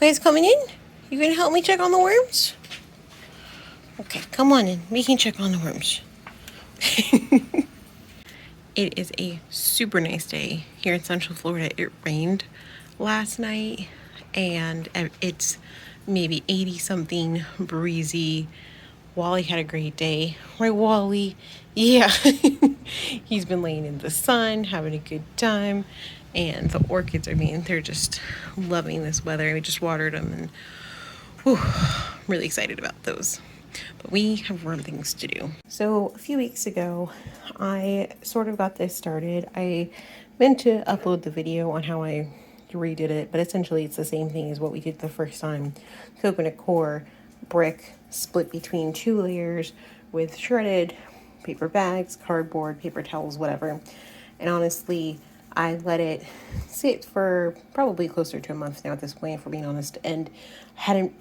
guys coming in? You gonna help me check on the worms? Okay, come on in. We can check on the worms. It is a super nice day here in Central Florida. It rained last night and it's maybe 80 something, breezy. Wally had a great day. Right, Wally? Yeah. He's been laying in the sun, having a good time. And the orchids, I mean, they're just loving this weather. We just watered them and whew, I'm really excited about those. But we have worm things to do. So a few weeks ago, I sort of got this started. I meant to upload the video on how I redid it, but essentially it's the same thing as what we did the first time. Coconut core brick split between 2 layers with shredded paper bags, cardboard, paper towels, whatever. And honestly, I let it sit for probably closer to a month now at this point, if we're being honest, and hadn't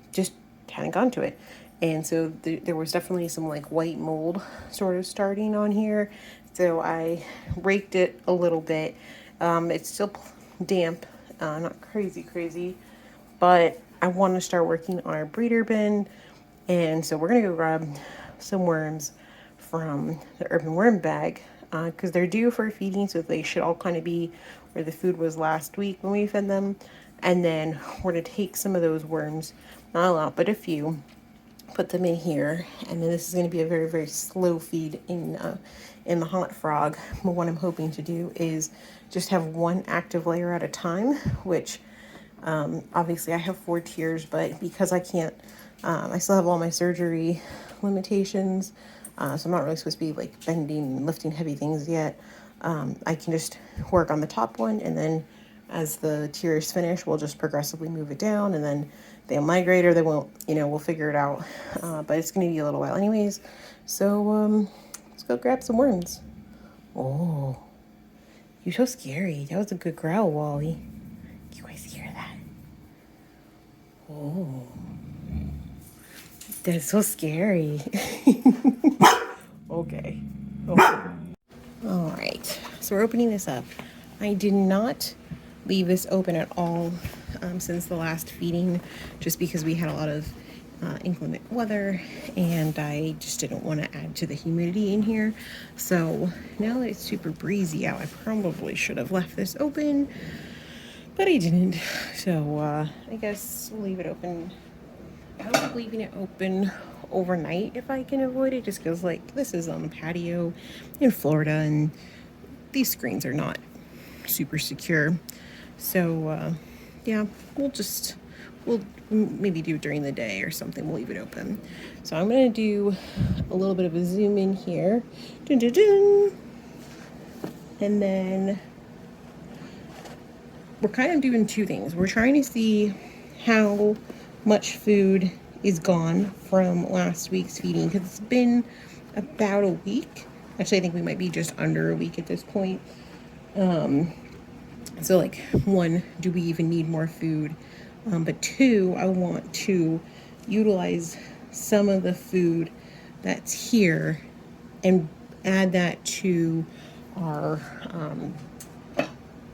gone to it. And so there was definitely some like white mold sort of starting on here. So I raked it a little bit. It's still damp, not crazy, but I want to start working on our breeder bin. And so we're going to go grab some worms from the urban worm bag because they're due for feeding. So they should all kind of be where the food was last week when we fed them. And then we're going to take some of those worms, not a lot, but a few, put them in here, and then this is going to be a very, very slow feed in the hot frog. But what I'm hoping to do is just have one active layer at a time, which obviously I have 4 tiers, but because I can't, I still have all my surgery limitations, so I'm not really supposed to be like bending and lifting heavy things yet. I can just work on the top one, and then as the tiers finish, we'll just progressively move it down, and then they'll migrate or they won't, we'll figure it out. But it's going to be a little while anyways. So let's go grab some worms. Oh, you're so scary. That was a good growl, Wally. You guys hear that? Oh, that's so scary. Okay. All right. So we're opening this up. I did not leave this open at all since the last feeding, just because we had a lot of inclement weather and I just didn't want to add to the humidity in here. So now that it's super breezy out, I probably should have left this open, but I didn't. So I guess we'll leave it open. I don't like leaving it open overnight if I can avoid it, just because like this is on the patio in Florida and these screens are not super secure. So yeah, we'll maybe do it during the day or something. We'll leave it open. So I'm gonna do a little bit of a zoom in here. Dun, dun, dun. And then we're kind of doing 2 things. We're trying to see how much food is gone from last week's feeding, because it's been about a week. Actually, I think we might be just under a week at this point. So like 1, do we even need more food? But 2, I want to utilize some of the food that's here and add that to our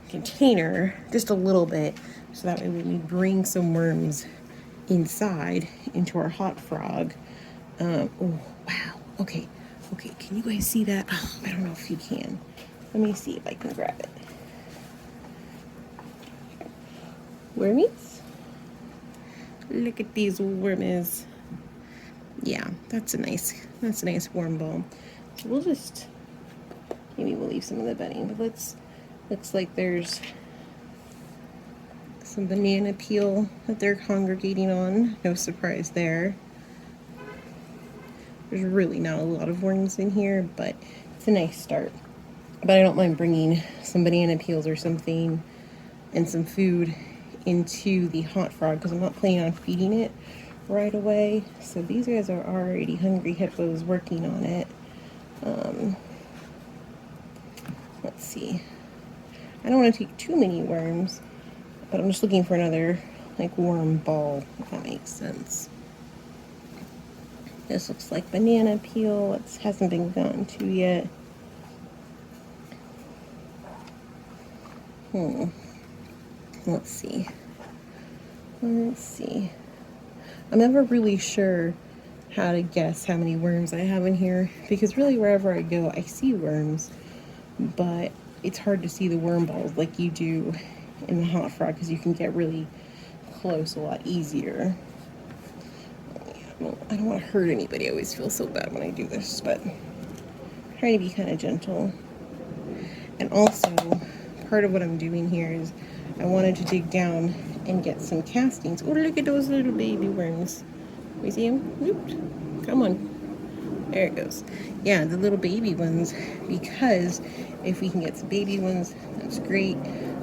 container just a little bit, so that way when we bring some worms inside into our hot frog. Oh wow, okay, can you guys see that? Oh, I don't know if you can. Let me see if I can grab it. Wormies, look at these wormies. Yeah, that's a nice worm ball. So we'll just, maybe we'll leave some of the bedding, but looks like there's some banana peel that they're congregating on. No surprise there. There's really not a lot of worms in here, but it's a nice start. But I don't mind bringing some banana peels or something and some food into the hot frog, because I'm not planning on feeding it right away. So these guys are already hungry hippos working on it. Let's see. I don't want to take too many worms, but I'm just looking for another like worm ball, if that makes sense. This looks like banana peel. It hasn't been gotten to yet. Let's see. Let's see. I'm never really sure how to guess how many worms I have in here, because really wherever I go I see worms, but it's hard to see the worm balls like you do in the hot frog because you can get really close a lot easier. I don't want to hurt anybody. I always feel so bad when I do this, but I'm trying to be kind of gentle. And also, part of what I'm doing here is I wanted to dig down and get some castings. Oh, look at those little baby worms. We see them? Whoop. Come on. There it goes. Yeah, the little baby ones, because if we can get some baby ones, that's great.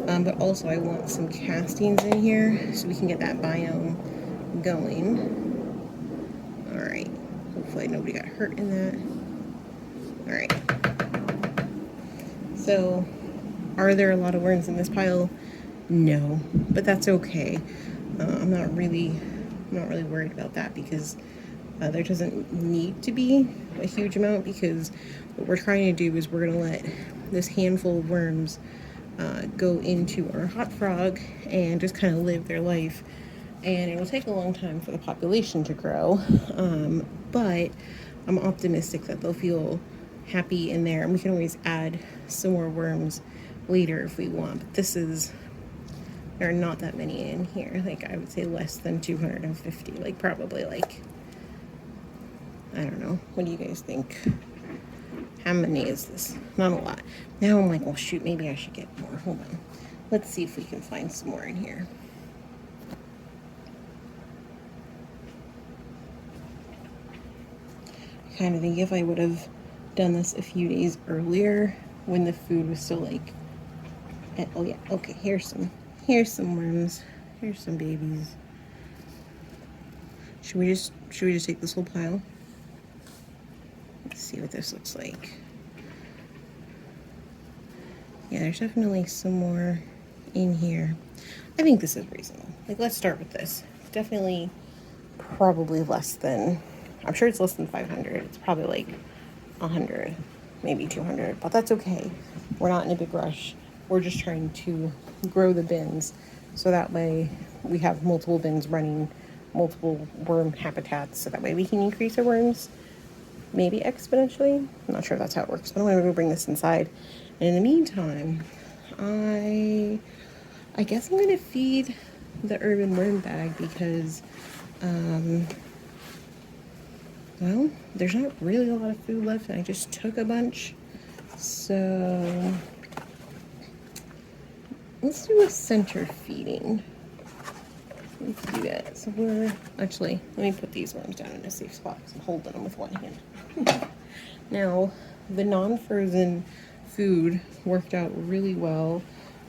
But also I want some castings in here so we can get that biome going. Alright. Hopefully nobody got hurt in that. Alright. So, are there a lot of worms in this pile? No, but that's okay. I'm not really worried about that, because there doesn't need to be a huge amount, because what we're trying to do is we're going to let this handful of worms go into our hot frog and just kind of live their life. And it will take a long time for the population to grow, but I'm optimistic that they'll feel happy in there, and we can always add some more worms later if we want. But there are not that many in here. Like, I would say less than 250, like probably like, I don't know. What do you guys think? How many is this? Not a lot. Now I'm like, well, shoot, maybe I should get more. Hold on. Let's see if we can find some more in here. I kind of think if I would have done this a few days earlier when the food was still like, oh yeah, okay, here's some worms. Here's some babies. Should we just take this whole pile? Let's see what this looks like. Yeah, there's definitely some more in here. I think this is reasonable. Like, let's start with this. It's definitely probably less than, I'm sure it's less than 500. It's probably like 100, maybe 200, but that's okay. We're not in a big rush. We're just trying to grow the bins so that way we have multiple bins running, multiple worm habitats, so that way we can increase our worms maybe exponentially. I'm not sure if that's how it works, but I'm gonna go bring this inside. And in the meantime, I guess I'm gonna feed the urban worm bag, because well, there's not really a lot of food left, and I just took a bunch. So let's do a center feeding. Let's do that. So let me put these worms down in a safe spot because I'm holding them with one hand. Now, the non-frozen food worked out really well.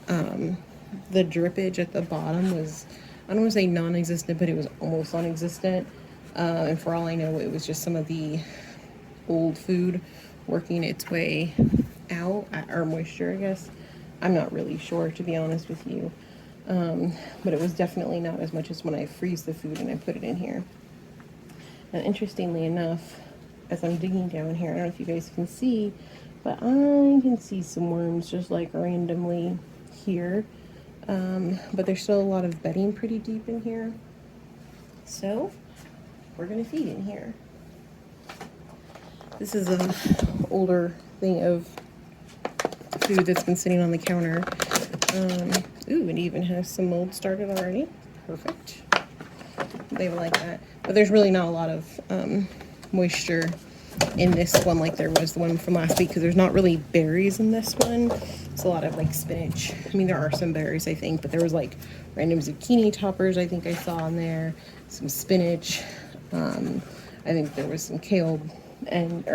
The drippage at the bottom was, I don't want to say non-existent, but it was almost non-existent. And for all I know, it was just some of the old food working its way out, or moisture, I guess. I'm not really sure, to be honest with you. But it was definitely not as much as when I freeze the food and I put it in here. And interestingly enough, as I'm digging down here, I don't know if you guys can see, but I can see some worms just like randomly here. But there's still a lot of bedding pretty deep in here. So we're gonna feed in here. This is an older thing of food that's been sitting on the counter. Ooh, it even has some mold started already. Perfect. They will like that. But there's really not a lot of moisture in this one like there was the one from last week, because there's not really berries in this one. It's a lot of like spinach. I mean, there are some berries, I think, but there was like random zucchini toppers I think I saw in there, some spinach. I think there was some kale and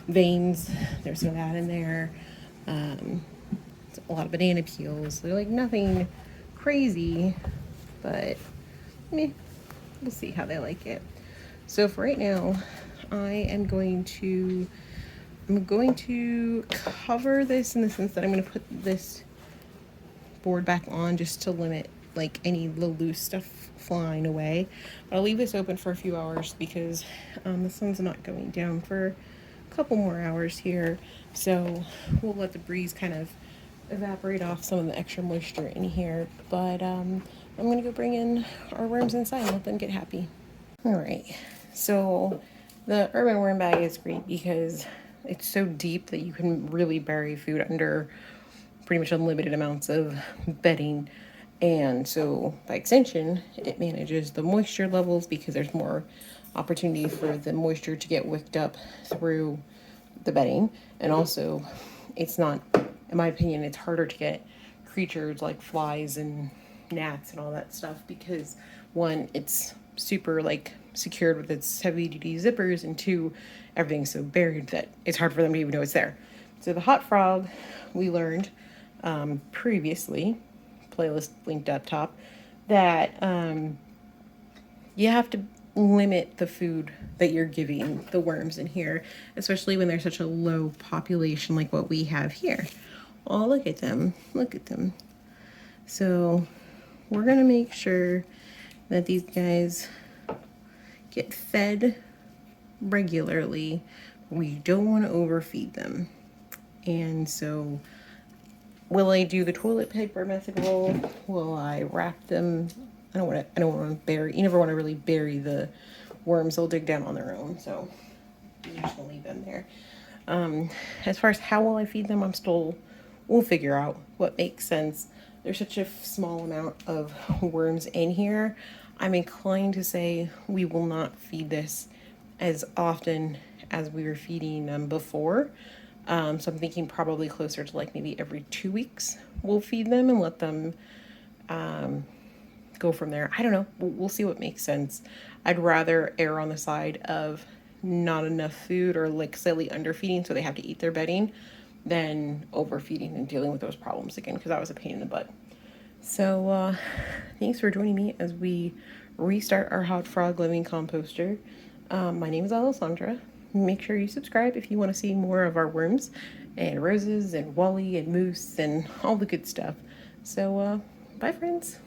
veins. There's some of that in there. A lot of banana peels. They're like nothing crazy, but we'll see how they like it. So for right now, I'm going to cover this in the sense that I'm going to put this board back on just to limit like any loose stuff flying away. But I'll leave this open for a few hours because the sun's not going down for a couple more hours here. So we'll let the breeze kind of evaporate off some of the extra moisture in here. But I'm gonna go bring in our worms inside and let them get happy. All right, so the urban worm bag is great because it's so deep that you can really bury food under pretty much unlimited amounts of bedding. And so by extension, it manages the moisture levels because there's more opportunity for the moisture to get wicked up through the bedding. And also, it's not, in my opinion, it's harder to get creatures like flies and gnats and all that stuff because one, it's super like secured with its heavy duty zippers, and two, everything's so buried that it's hard for them to even know it's there. So the hot frog, we learned previously, playlist linked up top, that you have to limit the food that you're giving the worms in here, especially when there's such a low population like what we have here. Oh, look at them. Look at them. So we're going to make sure that these guys get fed regularly. We don't want to overfeed them. And so will I do the toilet paper method roll? Will I wrap them? I don't want to bury, you never want to really bury the worms. They'll dig down on their own. So I'm just gonna leave them there. As far as how will I feed them, we'll figure out what makes sense. There's such a small amount of worms in here. I'm inclined to say we will not feed this as often as we were feeding them before. So I'm thinking probably closer to like maybe every 2 weeks we'll feed them and let them go from there. I don't know. We'll see what makes sense. I'd rather err on the side of not enough food or like slightly underfeeding so they have to eat their bedding than overfeeding and dealing with those problems again, because that was a pain in the butt. So thanks for joining me as we restart our hot frog living composter. My name is Alessandra. Make sure you subscribe if you want to see more of our worms and roses and Wally and Moose and all the good stuff. So bye friends.